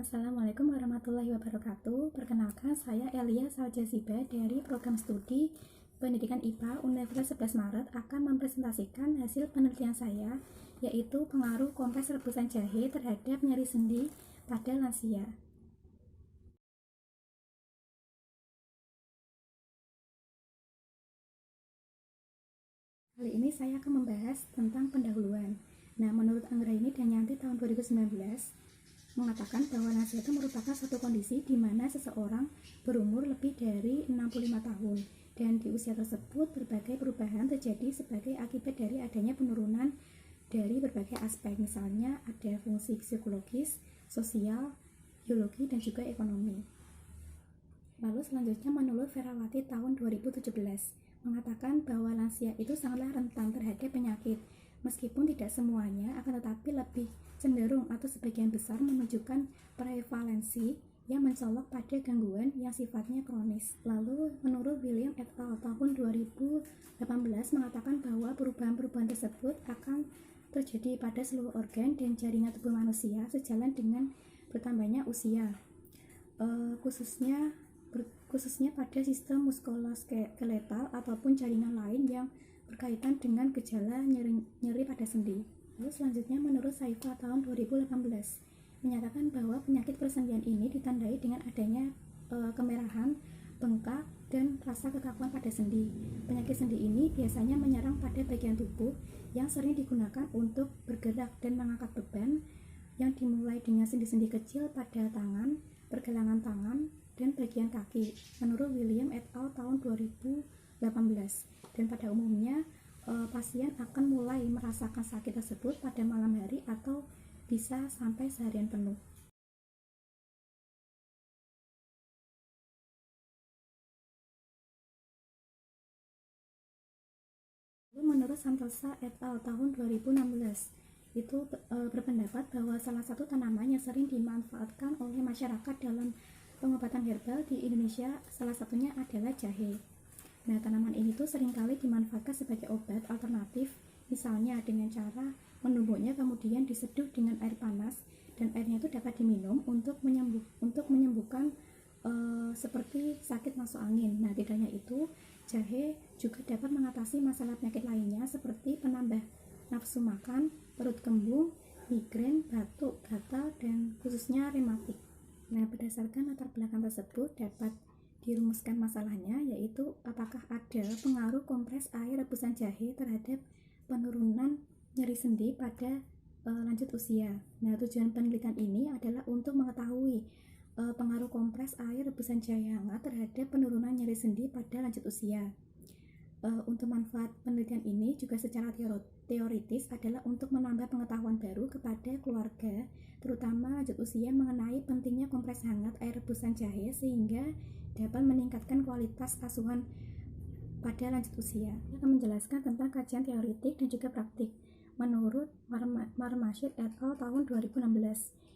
Assalamualaikum warahmatullahi wabarakatuh. Perkenalkan, saya Elia Saljaziba dari Program Studi Pendidikan IPA Universitas 11 Maret akan mempresentasikan hasil penelitian saya, yaitu pengaruh kompres rebusan jahe terhadap nyeri sendi pada lansia. Kali ini saya akan membahas tentang pendahuluan. Nah, menurut Anggraini dan Yanti tahun 2019, mengatakan bahwa lansia itu merupakan suatu kondisi di mana seseorang berumur lebih dari 65 tahun dan di usia tersebut berbagai perubahan terjadi sebagai akibat dari adanya penurunan dari berbagai aspek, misalnya ada fungsi psikologis, sosial, biologi, dan juga ekonomi. Lalu selanjutnya menurut Ferawati tahun 2017 mengatakan bahwa lansia itu sangatlah rentan terhadap penyakit, meskipun tidak semuanya, akan tetapi lebih cenderung atau sebagian besar menunjukkan prevalensi yang mencolok pada gangguan yang sifatnya kronis. Lalu menurut William et al. Tahun 2018 mengatakan bahwa perubahan-perubahan tersebut akan terjadi pada seluruh organ dan jaringan tubuh manusia sejalan dengan bertambahnya usia, khususnya pada sistem muskuloskeletal ataupun jaringan lain yang berkaitan dengan gejala nyeri pada sendi. Lalu selanjutnya menurut Saifa tahun 2018 menyatakan bahwa penyakit persendian ini ditandai dengan adanya kemerahan, bengkak, dan rasa kekakuan pada sendi. Penyakit sendi ini biasanya menyerang pada bagian tubuh yang sering digunakan untuk bergerak dan mengangkat beban, yang dimulai dengan sendi-sendi kecil pada tangan, pergelangan tangan, dan bagian kaki, menurut William et al. Tahun 2018. Dan pada umumnya pasien akan mulai merasakan sakit tersebut pada malam hari atau bisa sampai seharian penuh. Menurut Santosa et al. Tahun 2016 itu berpendapat bahwa salah satu tanaman yang sering dimanfaatkan oleh masyarakat dalam pengobatan herbal di Indonesia salah satunya adalah jahe. Nah, tanaman ini tuh seringkali dimanfaatkan sebagai obat alternatif, misalnya dengan cara menumbuknya kemudian diseduh dengan air panas dan airnya itu dapat diminum untuk menyembuhkan seperti sakit masuk angin. Nah, tidak hanya itu, jahe juga dapat mengatasi masalah penyakit lainnya seperti penambah nafsu makan, perut kembung, migrain, batuk, gatal, dan khususnya rematik. Nah, berdasarkan latar belakang tersebut dapat dirumuskan masalahnya, yaitu apakah ada pengaruh kompres air rebusan jahe terhadap penurunan nyeri sendi pada lanjut usia. Nah, tujuan penelitian ini adalah untuk mengetahui pengaruh kompres air rebusan jahe hangat terhadap penurunan nyeri sendi pada lanjut usia. Untuk manfaat penelitian ini juga secara teoritis adalah untuk menambah pengetahuan baru kepada keluarga, terutama lanjut usia, mengenai pentingnya kompres hangat air rebusan jahe sehingga dapat meningkatkan kualitas asuhan pada lanjut usia. Saya akan menjelaskan tentang kajian teoritik dan juga praktik. Menurut Marmashid et al. Tahun 2016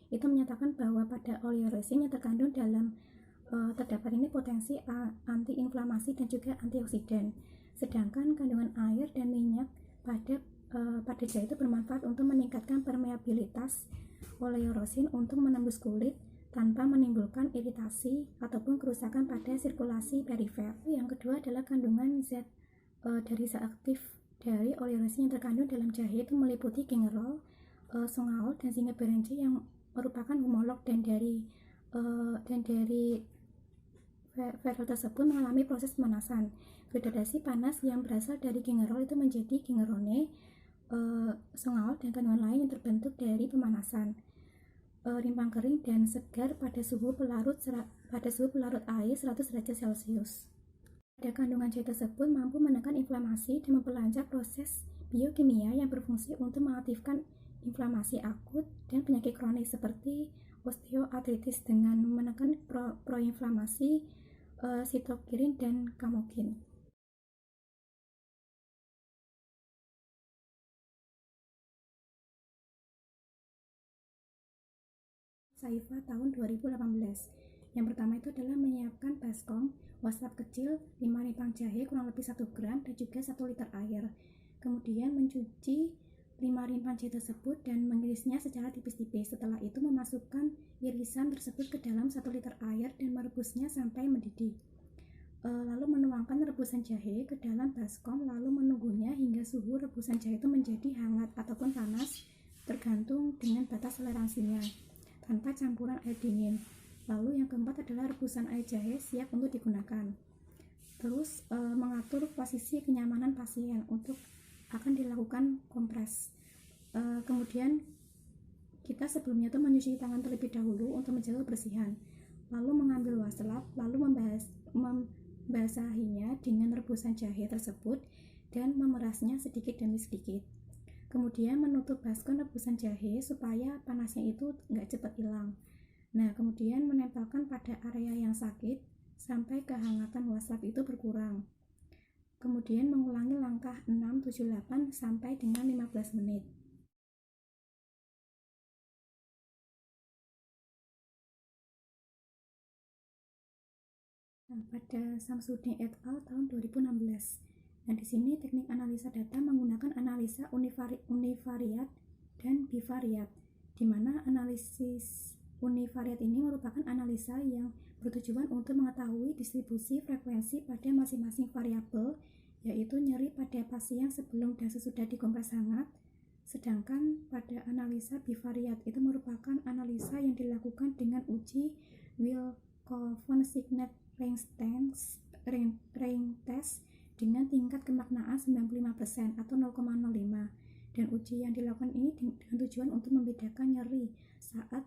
itu menyatakan bahwa pada oleoresin yang terkandung dalam terdapat ini potensi antiinflamasi dan juga antioksidan. Sedangkan kandungan air dan minyak pada jahe itu bermanfaat untuk meningkatkan permeabilitas oleoresin untuk menembus kulit tanpa menimbulkan iritasi ataupun kerusakan pada sirkulasi perifer. Yang kedua adalah kandungan zat dari zat aktif dari oleoresin yang terkandung dalam jahe itu meliputi gingerol, songaol, dan zingiberance yang merupakan homolog dan dari ferol tersebut mengalami proses pemanasan. Gradasi panas yang berasal dari gingerol itu menjadi gingerone, songaol, dan kandungan lain yang terbentuk dari pemanasan. Rimpang kering dan segar pada suhu pelarut air 100 derajat Celcius. Pada kandungan jahe tersebut mampu menekan inflamasi dan memperlancar proses biokimia yang berfungsi untuk mengaktifkan inflamasi akut dan penyakit kronis seperti osteoartritis dengan menekan proinflamasi sitokinin dan kamokin. Saifa tahun 2018. Yang pertama itu adalah menyiapkan baskom wasap kecil 5 rimpang jahe kurang lebih 1 gram dan juga 1 liter air. Kemudian mencuci rimpah jahe tersebut dan mengirisnya secara tipis-tipis. Setelah itu memasukkan irisan tersebut ke dalam 1 liter air dan merebusnya sampai mendidih. Lalu menuangkan rebusan jahe ke dalam baskom, lalu menunggunya hingga suhu rebusan jahe itu menjadi hangat ataupun panas, tergantung dengan batas toleransinya, tanpa campuran air dingin. Lalu yang keempat adalah rebusan air jahe siap untuk digunakan. Terus mengatur posisi kenyamanan pasien untuk akan dilakukan kompres. Kemudian kita sebelumnya tuh menyuci tangan terlebih dahulu untuk menjaga kebersihan, lalu mengambil wastafel, lalu membasahinya dengan rebusan jahe tersebut dan memerasnya sedikit demi sedikit. Kemudian menutup baskom rebusan jahe supaya panasnya itu nggak cepat hilang. Nah, kemudian menempelkan pada area yang sakit sampai kehangatan wastafel itu berkurang. Kemudian mengulangi langkah 6, 7, 8 sampai dengan 15 menit. Nah, pada Samsudin et al. Tahun 2016. Nah, di sini teknik analisa data menggunakan analisa univariat dan bivariat, di mana analisis univariat ini merupakan analisa yang bertujuan untuk mengetahui distribusi frekuensi pada masing-masing variabel, yaitu nyeri pada pasien sebelum dan sesudah dikompres hangat. Sedangkan pada analisa bivariat itu merupakan analisa yang dilakukan dengan uji Wilcoxon Signet range test dengan tingkat kemaknaan 95% atau 0,05, dan uji yang dilakukan ini dengan tujuan untuk membedakan nyeri saat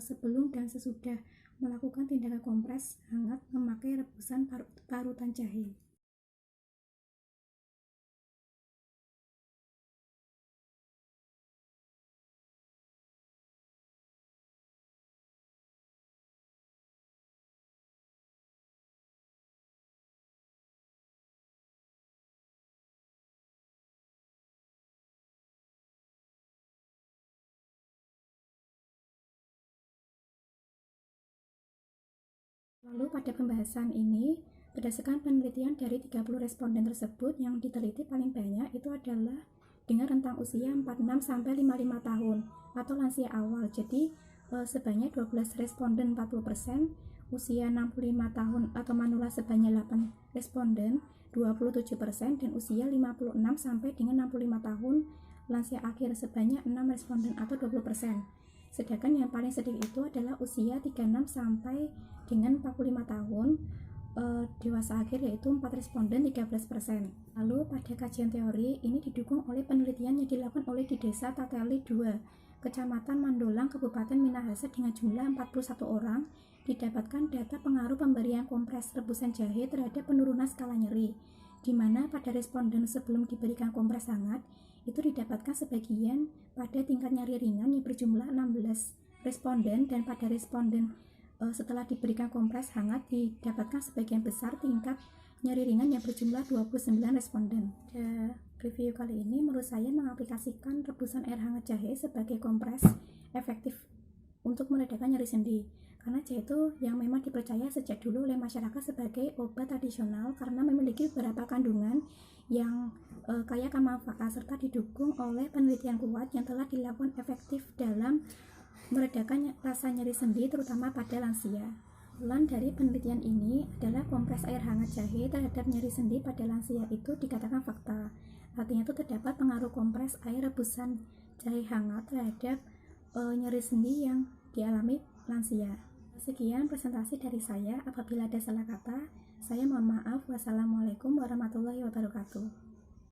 sebelum dan sesudah melakukan tindakan kompres hangat memakai rebusan parutan jahe. Lalu pada pembahasan ini, berdasarkan penelitian dari 30 responden tersebut, yang diteliti paling banyak itu adalah dengan rentang usia 46 sampai 55 tahun atau lansia awal. Jadi sebanyak 12 responden 40%, usia 65 tahun atau manula sebanyak 8 responden 27%, dan usia 56 sampai dengan 65 tahun lansia akhir sebanyak 6 responden atau 20%. Sedangkan yang paling sedikit itu adalah usia 36 sampai dengan 45 tahun dewasa akhir, yaitu 4 responden 13%. Lalu pada kajian teori ini didukung oleh penelitian yang dilakukan oleh di Desa Tateli 2, Kecamatan Mandolang, Kabupaten Minahasa dengan jumlah 41 orang, didapatkan data pengaruh pemberian kompres rebusan jahe terhadap penurunan skala nyeri, di mana pada responden sebelum diberikan kompres hangat itu didapatkan sebagian pada tingkat nyeri ringan yang berjumlah 16 responden, dan pada responden setelah diberikan kompres hangat didapatkan sebagian besar tingkat nyeri ringan yang berjumlah 29 responden. Review kali ini menurut saya mengaplikasikan rebusan air hangat jahe sebagai kompres efektif untuk meredakan nyeri sendi, karena jahe itu yang memang dipercaya sejak dulu oleh masyarakat sebagai obat tradisional karena memiliki beberapa kandungan yang kaya akan manfaat serta didukung oleh penelitian kuat yang telah dilakukan efektif dalam meredakan rasa nyeri sendi terutama pada lansia. Lan dari penelitian ini adalah kompres air hangat jahe terhadap nyeri sendi pada lansia itu dikatakan fakta. Artinya itu terdapat pengaruh kompres air rebusan jahe hangat terhadap nyeri sendi yang dialami lansia. Sekian presentasi dari saya. Apabila ada salah kata, saya mohon maaf. Wassalamualaikum warahmatullahi wabarakatuh.